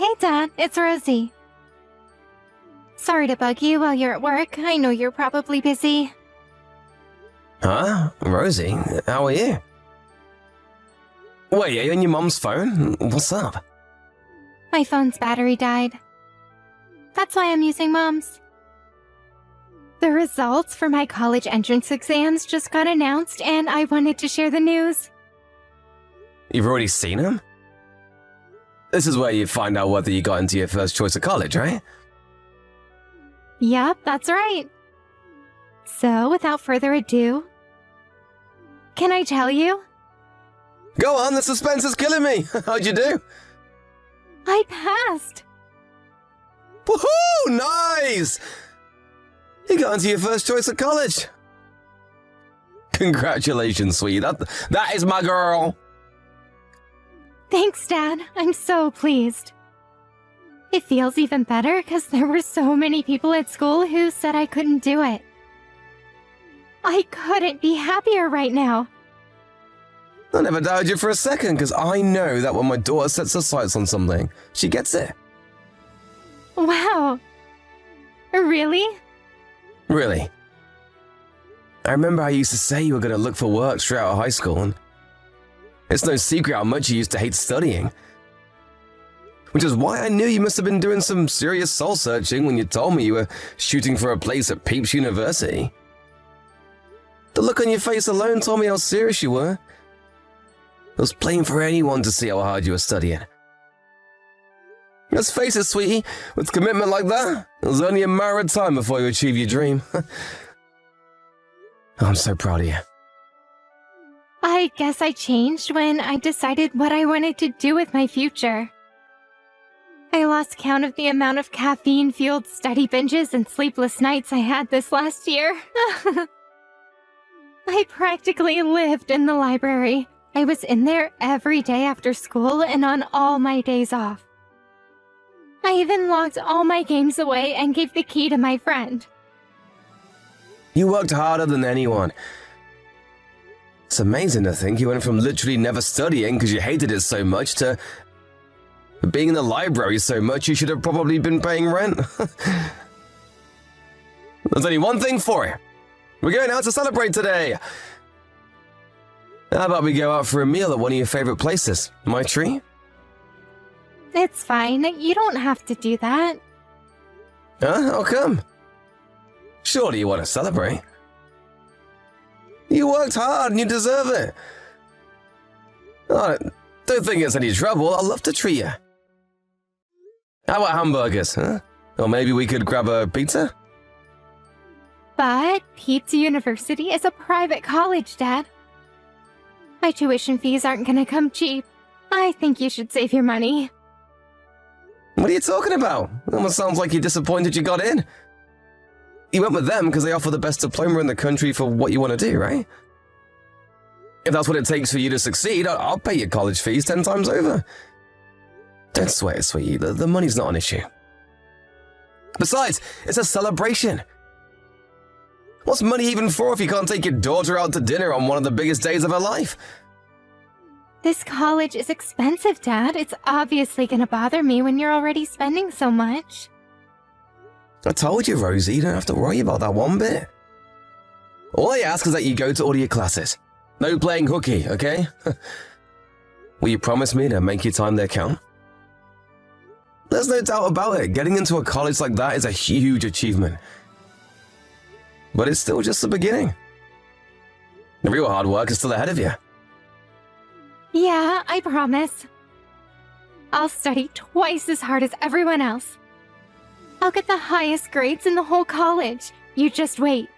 Hey Dad, it's Rosie. Sorry to bug you while you're at work. I know you're probably busy. Huh? Rosie, how are you? Wait, are you on your mom's phone? What's up? My phone's battery died. That's why I'm using Mom's. The results for my college entrance exams just got announced and I wanted to share the news. You've already seen them? This is where you find out whether you got into your first choice of college, right? Yep, that's right. So, without further ado, can I tell you? Go on, the suspense is killing me. How'd you do? I passed. Woohoo! Nice! You got into your first choice of college. Congratulations, sweetie. That is my girl. Thanks, Dad. I'm so pleased. It feels even better because there were so many people at school who said I couldn't do it. I couldn't be happier right now. I never doubted you for a second, because I know that when my daughter sets her sights on something, she gets it. Wow. Really? Really. I remember how you used to say you were going to look for work straight out of high school, and it's no secret how much you used to hate studying. Which is why I knew you must have been doing some serious soul-searching when you told me you were shooting for a place at Peeps University. The look on your face alone told me how serious you were. It was plain for anyone to see how hard you were studying. Let's face it, sweetie, with commitment like that, it was only a matter of time before you achieve your dream. I'm so proud of you. I guess I changed when I decided what I wanted to do with my future. I lost count of the amount of caffeine-fueled study binges and sleepless nights I had this last year. I practically lived in the library. I was in there every day after school and on all my days off. I even locked all my games away and gave the key to my friend. You worked harder than anyone. It's amazing to think you went from literally never studying because you hated it so much to being in the library so much you should have probably been paying rent. There's only one thing for it. We're going out to celebrate today. How about we go out for a meal at one of your favorite places? My tree? It's fine. You don't have to do that. Huh? How come? Surely you want to celebrate. You worked hard and you deserve it. Oh, don't think it's any trouble. I'd love to treat you. How about hamburgers, huh? Or maybe we could grab a pizza? But Peeps University is a private college, Dad. My tuition fees aren't gonna come cheap. I think you should save your money. What are you talking about? It almost sounds like you're disappointed you got in. You went with them because they offer the best diploma in the country for what you want to do, right? If that's what it takes for you to succeed, I'll pay your college fees 10 times over. Don't sweat it, sweetie. The money's not an issue. Besides, it's a celebration. What's money even for if you can't take your daughter out to dinner on one of the biggest days of her life? This college is expensive, Dad. It's obviously gonna bother me when you're already spending so much. I told you, Rosie, you don't have to worry about that one bit. All I ask is that you go to all of your classes. No playing hooky, okay? Will you promise me to make your time there count? There's no doubt about it. Getting into a college like that is a huge achievement. But it's still just the beginning. The real hard work is still ahead of you. Yeah, I promise. I'll study twice as hard as everyone else. I'll get the highest grades in the whole college. You just wait.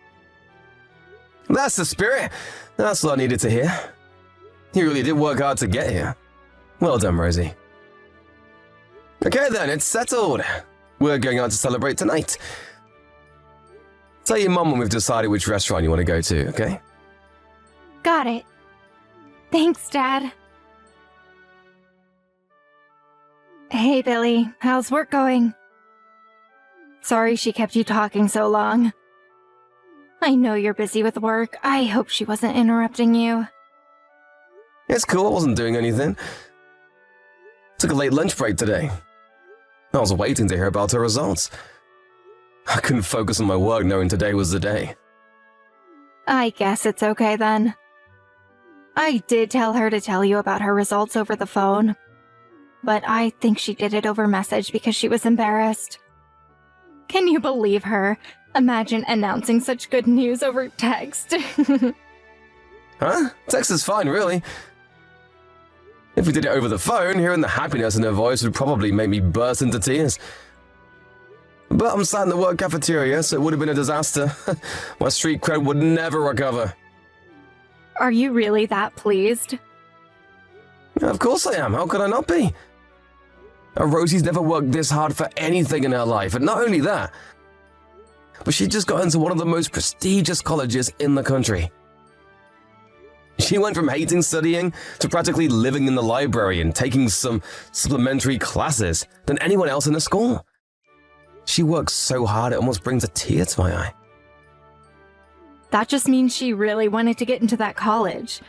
That's the spirit. That's what I needed to hear. You really did work hard to get here. Well done, Rosie. Okay then, it's settled. We're going out to celebrate tonight. Tell your mum when we've decided which restaurant you want to go to, okay? Got it. Thanks, Dad. Hey, Billy. How's work going? Sorry she kept you talking so long. I know you're busy with work. I hope she wasn't interrupting you. It's cool, I wasn't doing anything. Took a late lunch break today. I was waiting to hear about her results. I couldn't focus on my work knowing today was the day. I guess it's okay then. I did tell her to tell you about her results over the phone, but I think she did it over message because she was embarrassed. Can you believe her? Imagine announcing such good news over text. Huh? Text is fine, really. If we did it over the phone, hearing the happiness in her voice would probably make me burst into tears. But I'm sat in the work cafeteria, so it would have been a disaster. My street cred would never recover. Are you really that pleased? Of course I am. How could I not be? Rosie's never worked this hard for anything in her life, and not only that, but she just got into one of the most prestigious colleges in the country. She went from hating studying to practically living in the library and taking some supplementary classes than anyone else in the school. She works so hard it almost brings a tear to my eye. That just means she really wanted to get into that college.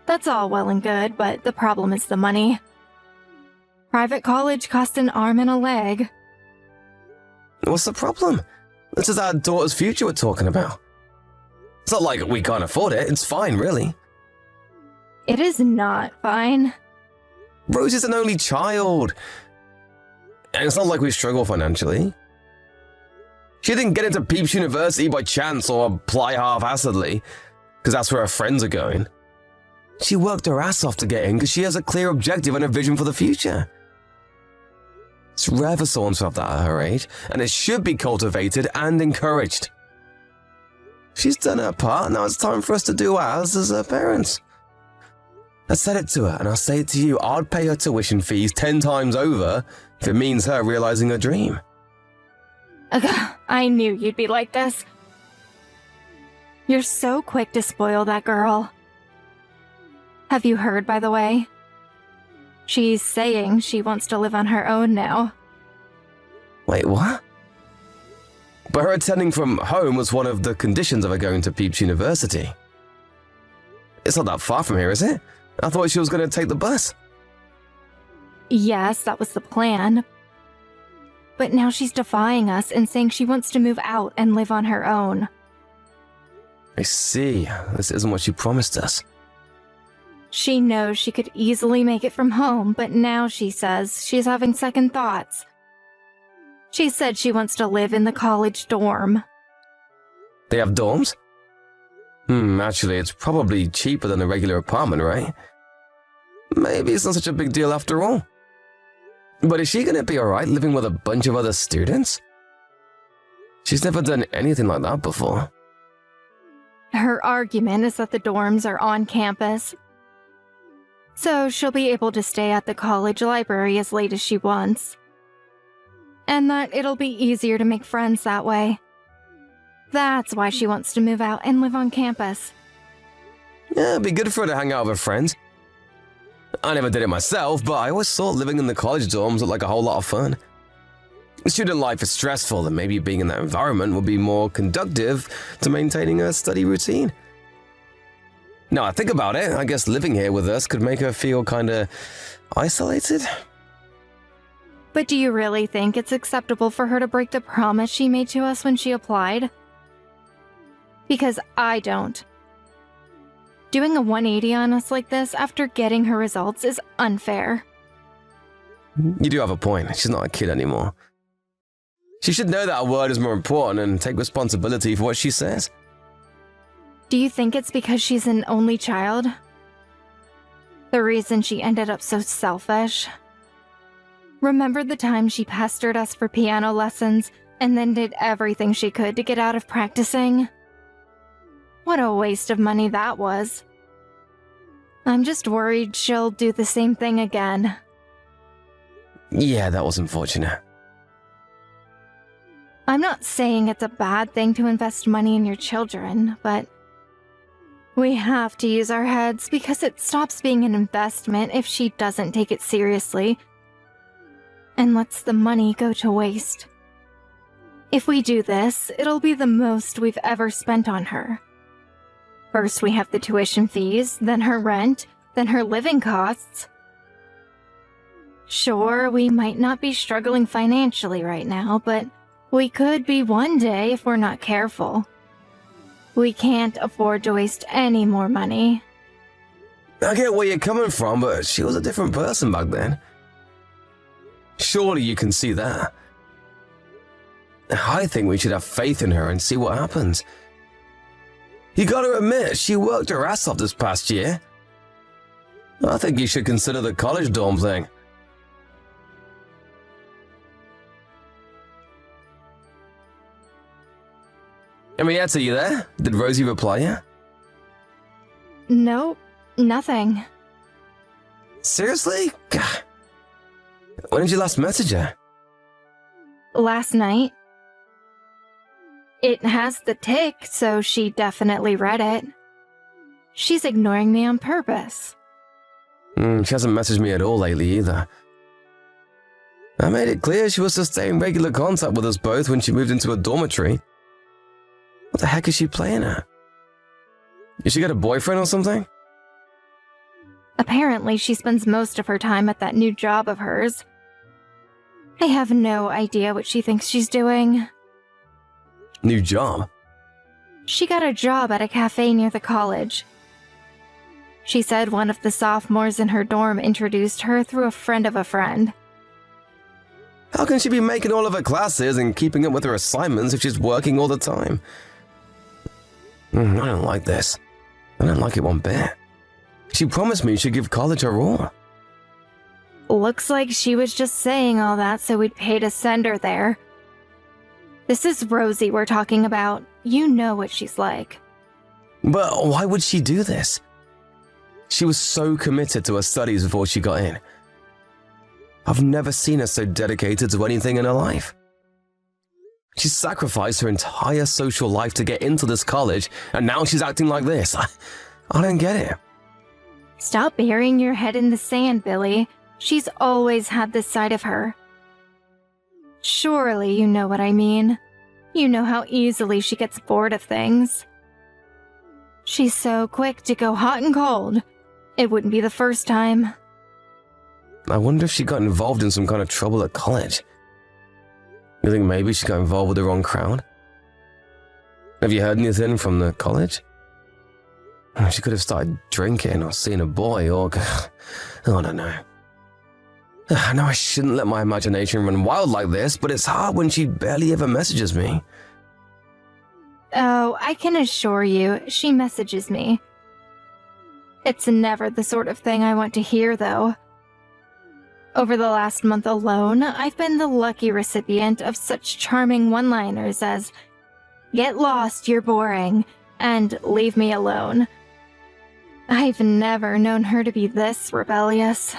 That's all well and good, but the problem is the money. Private college costs an arm and a leg. What's the problem? This is our daughter's future we're talking about. It's not like we can't afford it. It's fine, really. It is not fine. Rosie's an only child. And it's not like we struggle financially. She didn't get into Peeps University by chance or apply half-assedly, because that's where her friends are going. She worked her ass off to get in because she has a clear objective and a vision for the future. It's rare for someone to have that at her age, and it should be cultivated and encouraged. She's done her part, now it's time for us to do ours as her parents. I said it to her, and I'll say it to you, I'd pay her tuition fees 10 times over if it means her realizing her dream. Ugh, I knew you'd be like this. You're so quick to spoil that girl. Have you heard, by the way? She's saying she wants to live on her own now. Wait, what? But her attending from home was one of the conditions of her going to Peeps University. It's not that far from here, is it? I thought she was going to take the bus. Yes, that was the plan. But now she's defying us and saying she wants to move out and live on her own. I see. This isn't what she promised us. She knows she could easily make it from home, but now she says she's having second thoughts. She said she wants to live in the college dorm. They have dorms? Actually, it's probably cheaper than a regular apartment, right? Maybe it's not such a big deal after all. But is she going to be alright living with a bunch of other students? She's never done anything like that before. Her argument is that the dorms are on campus, so she'll be able to stay at the college library as late as she wants. And that it'll be easier to make friends that way. That's why she wants to move out and live on campus. Yeah, it'd be good for her to hang out with her friends. I never did it myself, but I always thought living in the college dorms looked like a whole lot of fun. Student life is stressful, and maybe being in that environment would be more conducive to maintaining a study routine. Now I think about it, I guess living here with us could make her feel kinda isolated. But do you really think it's acceptable for her to break the promise she made to us when she applied? Because I don't. Doing a 180 on us like this after getting her results is unfair. You do have a point. She's not a kid anymore. She should know that a word is more important and take responsibility for what she says. Do you think it's because she's an only child? The reason she ended up so selfish? Remember the time she pestered us for piano lessons and then did everything she could to get out of practicing? What a waste of money that was. I'm just worried she'll do the same thing again. Yeah, that was unfortunate. I'm not saying it's a bad thing to invest money in your children, but we have to use our heads because it stops being an investment if she doesn't take it seriously and lets the money go to waste. If we do this, it'll be the most we've ever spent on her. First we have the tuition fees, then her rent, then her living costs. Sure, we might not be struggling financially right now, but we could be one day if we're not careful. We can't afford to waste any more money. I get where you're coming from, but she was a different person back then. Surely you can see that. I think we should have faith in her and see what happens. You gotta admit, she worked her ass off this past year. I think you should consider the college dorm thing. Henrietta, you there? Did Rosie reply yet? Nope, nothing. Seriously? God. When did you last message her? Last night. It has the tick, so she definitely read it. She's ignoring me on purpose. She hasn't messaged me at all lately either. I made it clear she was to stay in regular contact with us both when she moved into a dormitory. What the heck is she playing at? Did she get a boyfriend or something? Apparently, she spends most of her time at that new job of hers. I have no idea what she thinks she's doing. New job? She got a job at a cafe near the college. She said one of the sophomores in her dorm introduced her through a friend of a friend. How can she be making all of her classes and keeping up with her assignments if she's working all the time? I don't like this. I don't like it one bit. She promised me she'd give college her all. Looks like she was just saying all that so we'd pay to send her there. This is Rosie we're talking about. You know what she's like. But why would she do this? She was so committed to her studies before she got in. I've never seen her so dedicated to anything in her life. She sacrificed her entire social life to get into this college, and now she's acting like this. I don't get it. Stop burying your head in the sand, Billy. She's always had this side of her. Surely you know what I mean. You know how easily she gets bored of things. She's so quick to go hot and cold. It wouldn't be the first time. I wonder if she got involved in some kind of trouble at college. You think maybe she got involved with the wrong crowd? Have you heard anything from the college? She could have started drinking or seen a boy or... I don't know. I know I shouldn't let my imagination run wild like this, but it's hard when she barely ever messages me. Oh, I can assure you, she messages me. It's never the sort of thing I want to hear, though. Over the last month alone, I've been the lucky recipient of such charming one-liners as, "Get lost, you're boring," and "Leave me alone." I've never known her to be this rebellious.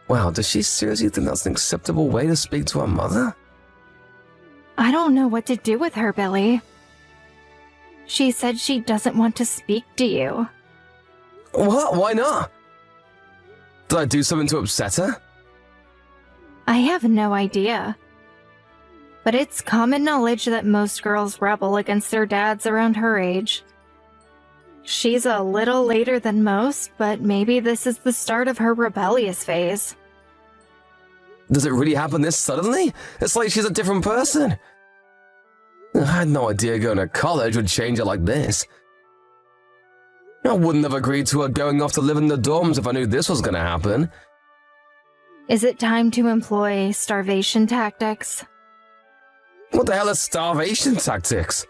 Wow, does she seriously think that's an acceptable way to speak to her mother? I don't know what to do with her, Billy. She said she doesn't want to speak to you. What? Why not? Did I do something to upset her? I have no idea. But it's common knowledge that most girls rebel against their dads around her age. She's a little later than most, but maybe this is the start of her rebellious phase. Does it really happen this suddenly? It's like she's a different person. I had no idea going to college would change her like this. I wouldn't have agreed to her going off to live in the dorms if I knew this was going to happen. Is it time to employ starvation tactics? What the hell is starvation tactics?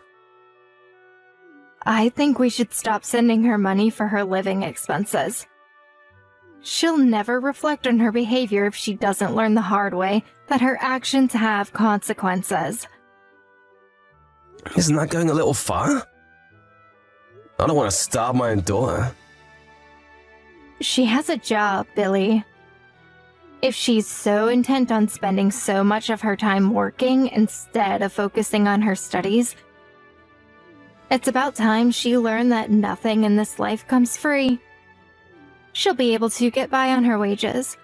I think we should stop sending her money for her living expenses. She'll never reflect on her behavior if she doesn't learn the hard way that her actions have consequences. Isn't that going a little far? I don't want to starve my own daughter. She has a job, Billy. If she's so intent on spending so much of her time working instead of focusing on her studies, it's about time she learned that nothing in this life comes free. She'll be able to get by on her wages.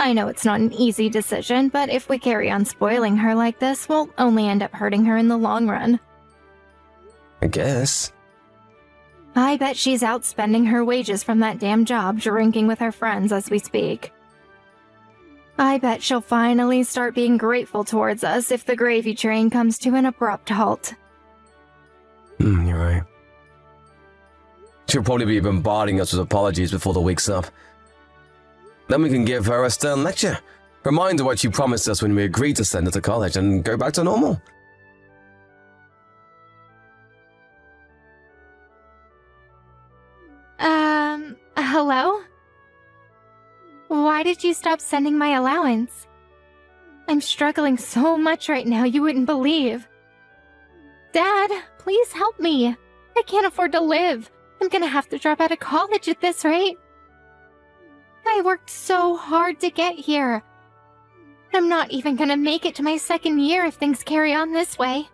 I know it's not an easy decision, but if we carry on spoiling her like this, we'll only end up hurting her in the long run. I guess. I bet she's out spending her wages from that damn job drinking with her friends as we speak. I bet she'll finally start being grateful towards us if the gravy train comes to an abrupt halt. You're right. She'll probably be bombarding us with apologies before the week's up. Then we can give her a stern lecture. Remind her what she promised us when we agreed to send her to college and go back to normal. Hello? Why did you stop sending my allowance? I'm struggling so much right now you wouldn't believe. Dad, please help me. I can't afford to live. I'm gonna have to drop out of college at this rate. I worked so hard to get here. I'm not even gonna make it to my second year if things carry on this way.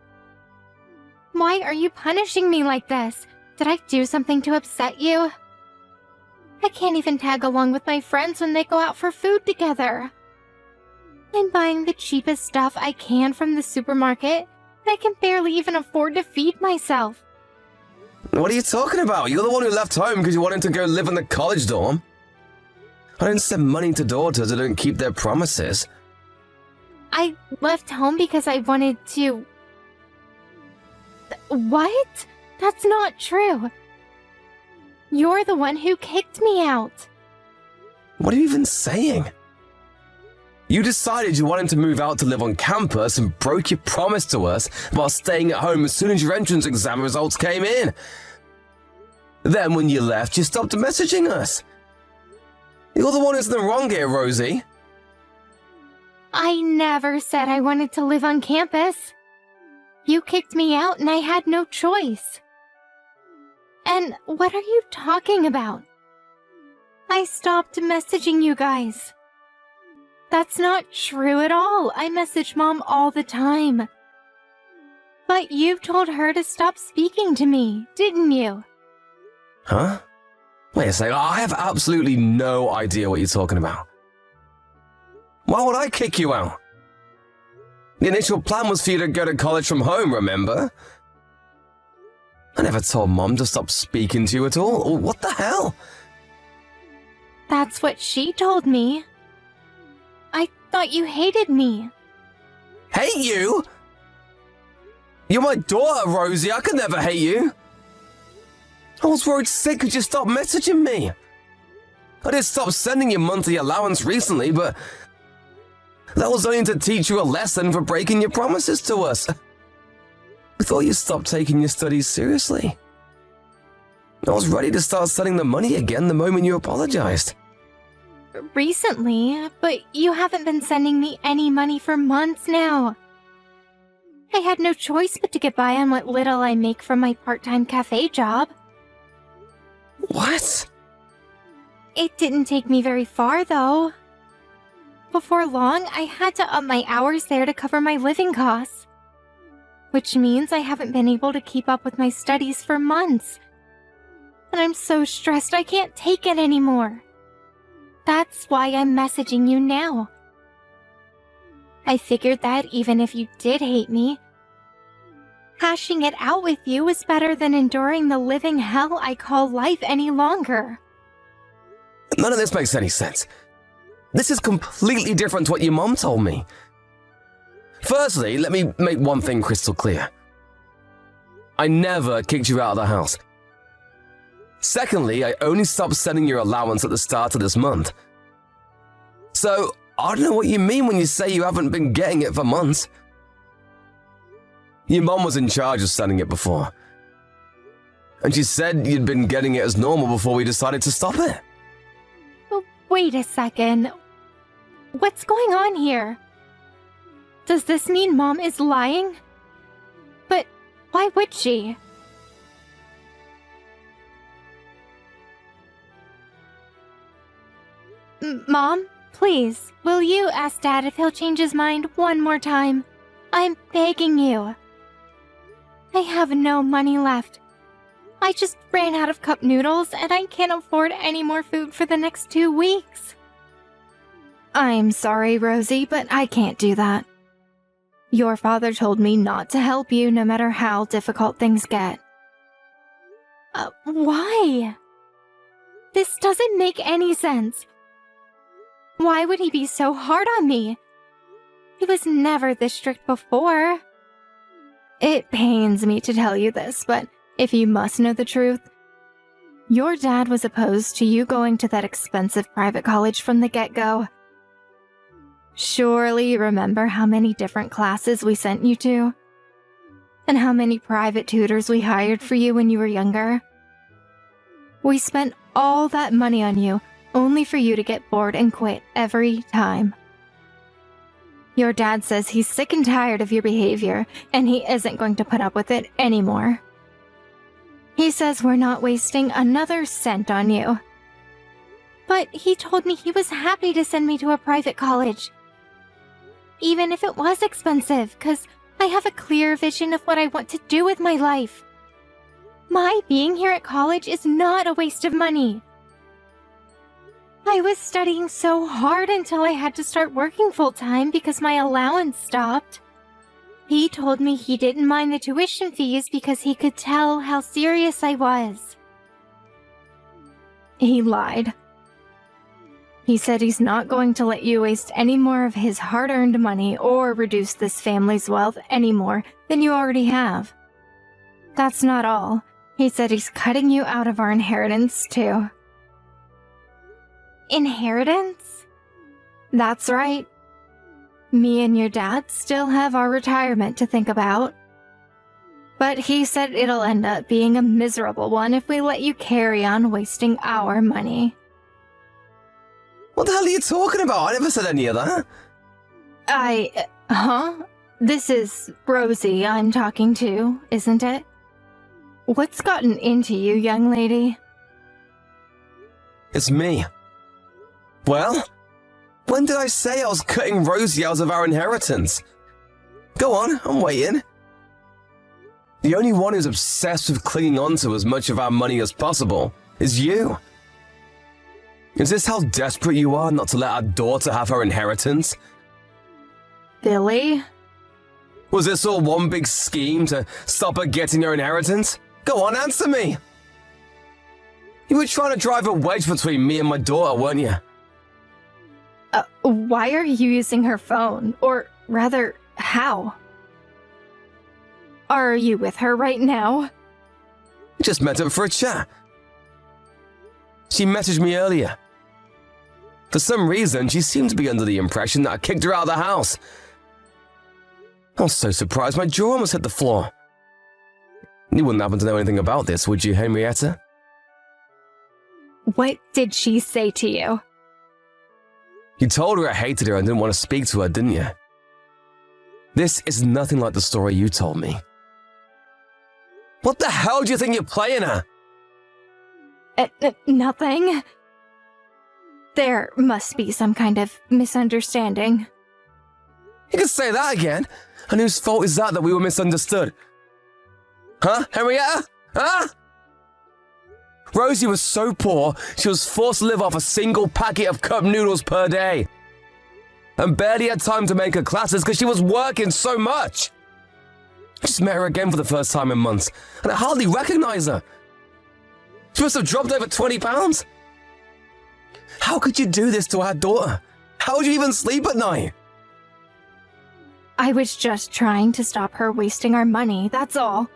Why are you punishing me like this? Did I do something to upset you? I can't even tag along with my friends when they go out for food together. I'm buying the cheapest stuff I can from the supermarket, and I can barely even afford to feed myself. What are you talking about? You're the one who left home because you wanted to go live in the college dorm. I don't send money to daughters who don't keep their promises. I left home because I wanted to... What? That's not true. You're the one who kicked me out. What are you even saying? You decided you wanted to move out to live on campus and broke your promise to us while staying at home as soon as your entrance exam results came in. Then when you left, you stopped messaging us. You're the one who's in the wrong here, Rosie. I never said I wanted to live on campus. You kicked me out and I had no choice. And what are you talking about? I stopped messaging you guys. That's not true at all. I message Mom all the time. But you told her to stop speaking to me, didn't you? Huh? Wait a second, I have absolutely no idea what you're talking about. Why would I kick you out? The initial plan was for you to go to college from home, remember? I never told Mom to stop speaking to you at all. What the hell? That's what she told me. I thought you hated me. Hate you? You're my daughter, Rosie. I could never hate you. I was worried sick because you stopped messaging me. I did stop sending you monthly allowance recently, but that was only to teach you a lesson for breaking your promises to us. I thought you stopped taking your studies seriously. I was ready to start sending the money again the moment you apologized. Recently, but you haven't been sending me any money for months now. I had no choice but to get by on what little I make from my part-time cafe job. What? It didn't take me very far, though. Before long, I had to up my hours there to cover my living costs. Which means I haven't been able to keep up with my studies for months. And I'm so stressed I can't take it anymore. That's why I'm messaging you now. I figured that even if you did hate me, hashing it out with you was better than enduring the living hell I call life any longer. None of this makes any sense. This is completely different to what your mom told me. Firstly, let me make one thing crystal clear. I never kicked you out of the house. Secondly, I only stopped sending your allowance at the start of this month. So, I don't know what you mean when you say you haven't been getting it for months. Your mom was in charge of sending it before. And she said you'd been getting it as normal before we decided to stop it. Wait a second. What's going on here? Does this mean Mom is lying? But why would she? Mom, please, will you ask Dad if he'll change his mind one more time? I'm begging you. I have no money left. I just ran out of cup noodles and I can't afford any more food for the next 2 weeks. I'm sorry, Rosie, but I can't do that. Your father told me not to help you no matter how difficult things get. Why? This doesn't make any sense. Why would he be so hard on me? He was never this strict before. It pains me to tell you this, but if you must know the truth, your dad was opposed to you going to that expensive private college from the get-go. Surely you remember how many different classes we sent you to? And how many private tutors we hired for you when you were younger? We spent all that money on you, only for you to get bored and quit every time. Your dad says he's sick and tired of your behavior, and he isn't going to put up with it anymore. He says we're not wasting another cent on you. But he told me he was happy to send me to a private college. Even if it was expensive, because I have a clear vision of what I want to do with my life. My being here at college is not a waste of money. I was studying so hard until I had to start working full-time because my allowance stopped. He told me he didn't mind the tuition fees because he could tell how serious I was. He lied. He said he's not going to let you waste any more of his hard-earned money or reduce this family's wealth any more than you already have. That's not all. He said he's cutting you out of our inheritance, too. Inheritance? That's right. Me and your dad still have our retirement to think about. But he said it'll end up being a miserable one if we let you carry on wasting our money. What the hell are you talking about? I never said any of that. This is Rosie I'm talking to, isn't it? What's gotten into you, young lady? It's me. Well, when did I say I was cutting Rosie out of our inheritance? Go on, I'm waiting. The only one who's obsessed with clinging on to as much of our money as possible is you. Is this how desperate you are not to let our daughter have her inheritance? Billy? Was this all one big scheme to stop her getting her inheritance? Go on, answer me! You were trying to drive a wedge between me and my daughter, weren't you? Why are you using her phone? Or rather, how? Are you with her right now? I just met her for a chat. She messaged me earlier. For some reason, she seemed to be under the impression that I kicked her out of the house. I was so surprised my jaw almost hit the floor. You wouldn't happen to know anything about this, would you, Henrietta? What did she say to you? You told her I hated her and didn't want to speak to her, didn't you? This is nothing like the story you told me. What the hell do you think you're playing at? Nothing. There must be some kind of misunderstanding. You can say that again. And whose fault is that we were misunderstood? Huh, Henrietta? Huh? Rosie was so poor, she was forced to live off a single packet of cup noodles per day. And barely had time to make her classes because she was working so much. I just met her again for the first time in months, and I hardly recognize her. She must have dropped over 20 pounds. How could you do this to our daughter? How would you even sleep at night? I was just trying to stop her wasting our money, that's all.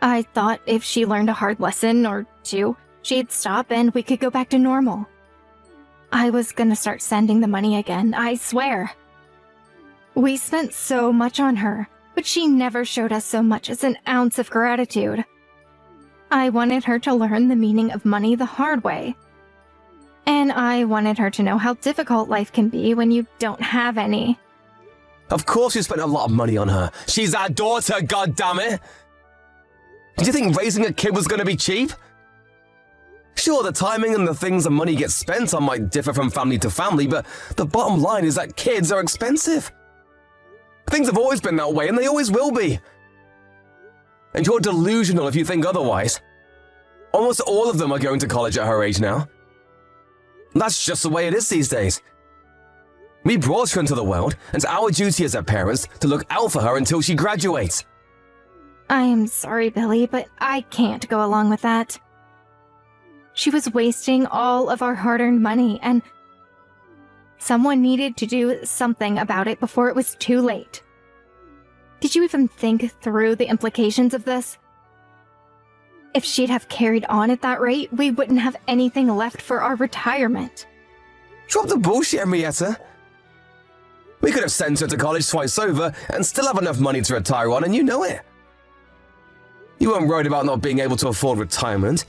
I thought if she learned a hard lesson or two, she'd stop and we could go back to normal. I was gonna start sending the money again, I swear. We spent so much on her, but she never showed us so much as an ounce of gratitude. I wanted her to learn the meaning of money the hard way. And I wanted her to know how difficult life can be when you don't have any. Of course you spent a lot of money on her. She's our daughter, goddammit! Did you think raising a kid was going to be cheap? Sure, the timing and the things the money gets spent on might differ from family to family, but the bottom line is that kids are expensive. Things have always been that way, and they always will be. And you're delusional if you think otherwise. Almost all of them are going to college at her age now. That's just the way it is these days. We brought her into the world, and it's our duty as her parents to look out for her until she graduates. I am sorry, Billy, but I can't go along with that. She was wasting all of our hard-earned money, and Someone needed to do something about it before it was too late. Did you even think through the implications of this? If she'd have carried on at that rate, we wouldn't have anything left for our retirement. Drop the bullshit, Henrietta. We could have sent her to college twice over and still have enough money to retire on, and you know it. You weren't worried about not being able to afford retirement.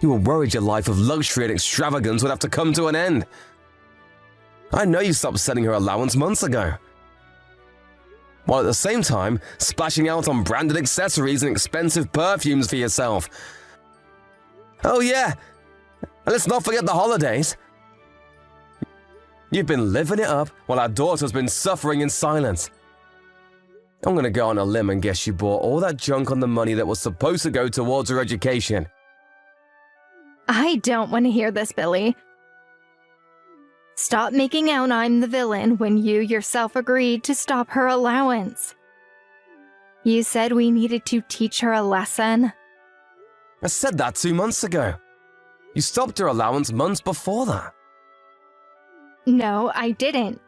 You were worried your life of luxury and extravagance would have to come to an end. I know you stopped sending her allowance months ago. While at the same time, splashing out on branded accessories and expensive perfumes for yourself. Oh yeah, and let's not forget the holidays. You've been living it up while our daughter's been suffering in silence. I'm gonna go on a limb and guess you bought all that junk on the money that was supposed to go towards her education. I don't want to hear this, Billy. Stop making out I'm the villain when you yourself agreed to stop her allowance. You said we needed to teach her a lesson. I said that 2 months ago. You stopped her allowance months before that. No, I didn't.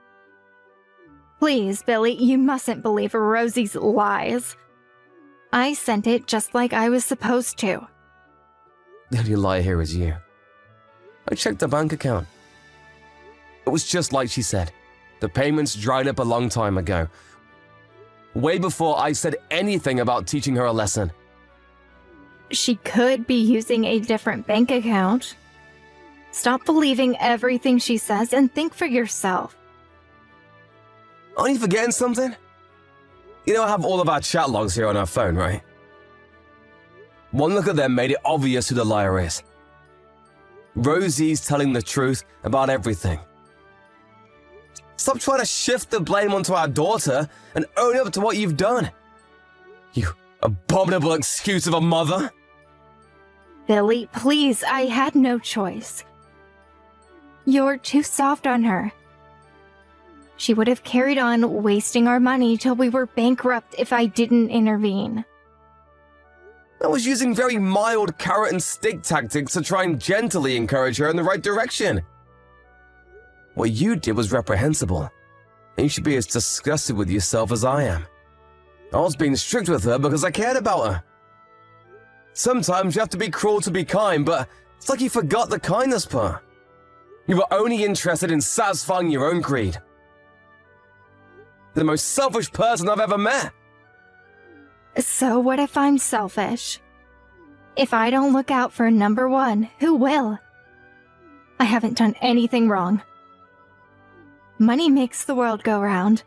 Please, Billy, you mustn't believe Rosie's lies. I sent it just like I was supposed to. The only lie here is you. I checked the bank account. It was just like she said. The payments dried up a long time ago. Way before I said anything about teaching her a lesson. She could be using a different bank account. Stop believing everything she says and think for yourself. Aren't you forgetting something? You know I have all of our chat logs here on our phone, right? One look at them made it obvious who the liar is. Rosie's telling the truth about everything. Stop trying to shift the blame onto our daughter and own up to what you've done. You abominable excuse of a mother. Billy, please, I had no choice. You're too soft on her. She would have carried on wasting our money till we were bankrupt if I didn't intervene. I was using very mild carrot and stick tactics to try and gently encourage her in the right direction. What you did was reprehensible, and you should be as disgusted with yourself as I am. I was being strict with her because I cared about her. Sometimes you have to be cruel to be kind, but it's like you forgot the kindness part. You were only interested in satisfying your own greed. The most selfish person I've ever met. So what if I'm selfish? If I don't look out for number one, who will? I haven't done anything wrong. Money makes the world go round.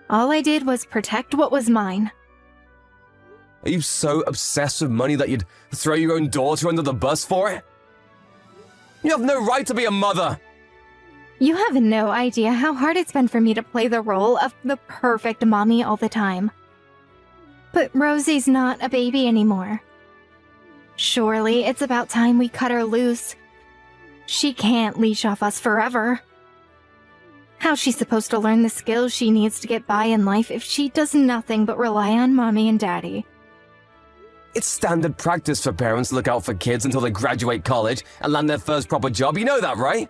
All I did was protect what was mine. Are you so obsessed with money that you'd throw your own daughter under the bus for it? You have no right to be a mother! You have no idea how hard it's been for me to play the role of the perfect mommy all the time. But Rosie's not a baby anymore. Surely it's about time we cut her loose. She can't leash off us forever. How's she supposed to learn the skills she needs to get by in life if she does nothing but rely on mommy and daddy? It's standard practice for parents to look out for kids until they graduate college and land their first proper job. You know that, right?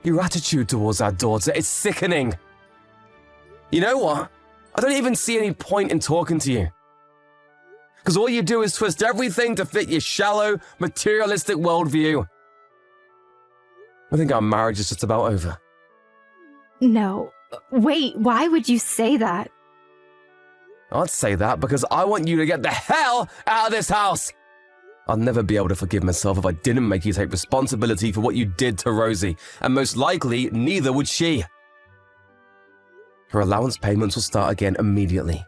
Your attitude towards our daughter is sickening. You know what? I don't even see any point in talking to you. Because all you do is twist everything to fit your shallow, materialistic worldview. I think our marriage is just about over. No. Wait, why would you say that? I'd say that because I want you to get the hell out of this house! I'll never be able to forgive myself if I didn't make you take responsibility for what you did to Rosie, and most likely, neither would she. Her allowance payments will start again immediately.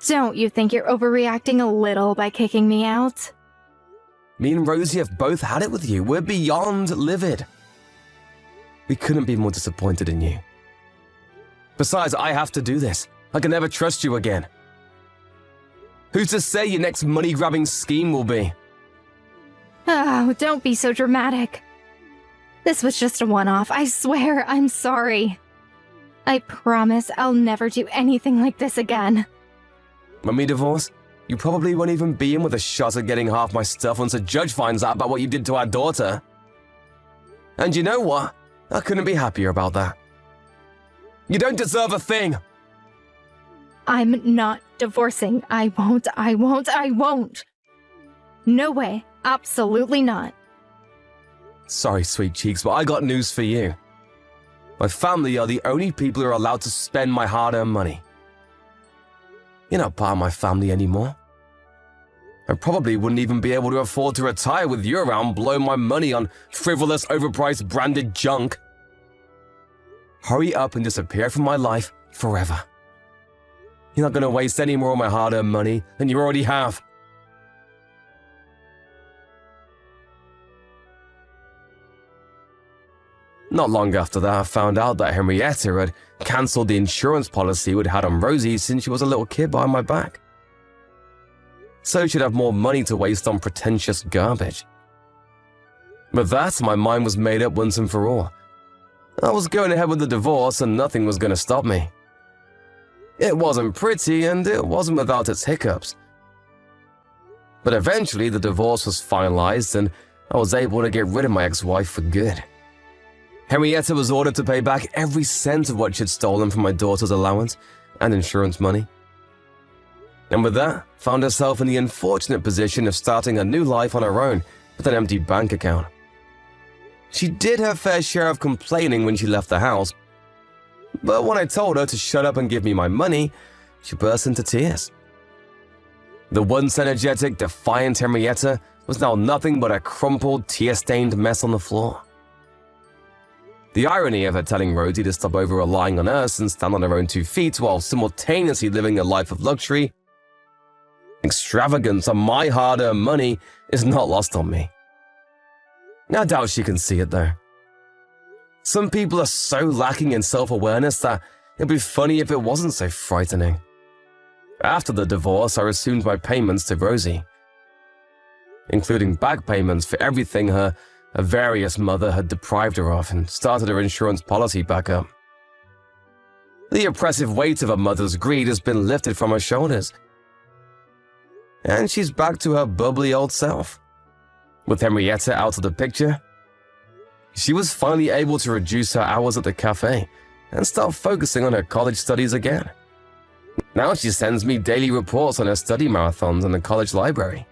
Don't you think you're overreacting a little by kicking me out? Me and Rosie have both had it with you. We're beyond livid. We couldn't be more disappointed in you. Besides, I have to do this. I can never trust you again. Who's to say your next money-grabbing scheme will be? Oh, don't be so dramatic. This was just a one-off. I swear, I'm sorry. I promise I'll never do anything like this again. When we divorce, you probably won't even be in with a shot at getting half my stuff once a judge finds out about what you did to our daughter. And you know what? I couldn't be happier about that. You don't deserve a thing! I'm not divorcing. I won't. No way. Absolutely not. Sorry, sweet cheeks, but I got news for you. My family are the only people who are allowed to spend my hard-earned money. You're not part of my family anymore. I probably wouldn't even be able to afford to retire with you around blowing my money on frivolous, overpriced, branded junk. Hurry up and disappear from my life forever. You're not going to waste any more of my hard-earned money than you already have. Not long after that, I found out that Henrietta had cancelled the insurance policy we'd had on Rosie since she was a little kid behind my back. So she'd have more money to waste on pretentious garbage. With that, my mind was made up once and for all. I was going ahead with the divorce and nothing was going to stop me. It wasn't pretty and it wasn't without its hiccups. But eventually the divorce was finalized and I was able to get rid of my ex-wife for good. Henrietta was ordered to pay back every cent of what she'd stolen from my daughter's allowance and insurance money. And with that, found herself in the unfortunate position of starting a new life on her own with an empty bank account. She did her fair share of complaining when she left the house, but when I told her to shut up and give me my money, she burst into tears. The once energetic, defiant Henrietta was now nothing but a crumpled, tear-stained mess on the floor. The irony of her telling Rosie to stop over relying on us and stand on her own 2 feet while simultaneously living a life of luxury, extravagance on my hard-earned money is not lost on me. I doubt she can see it though. Some people are so lacking in self-awareness that it'd be funny if it wasn't so frightening. After the divorce, I resumed my payments to Rosie, including back payments for everything her various mother had deprived her of, and started her insurance policy back up. The oppressive weight of a mother's greed has been lifted from her shoulders, and she's back to her bubbly old self. With Henrietta out of the picture, she was finally able to reduce her hours at the cafe and start focusing on her college studies again. Now she sends me daily reports on her study marathons in the college library.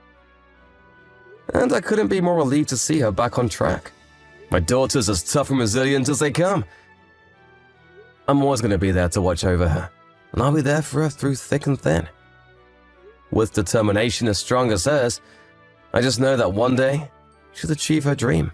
And I couldn't be more relieved to see her back on track. My daughter's as tough and resilient as they come. I'm always going to be there to watch over her, and I'll be there for her through thick and thin. With determination as strong as hers, I just know that one day she'll achieve her dream.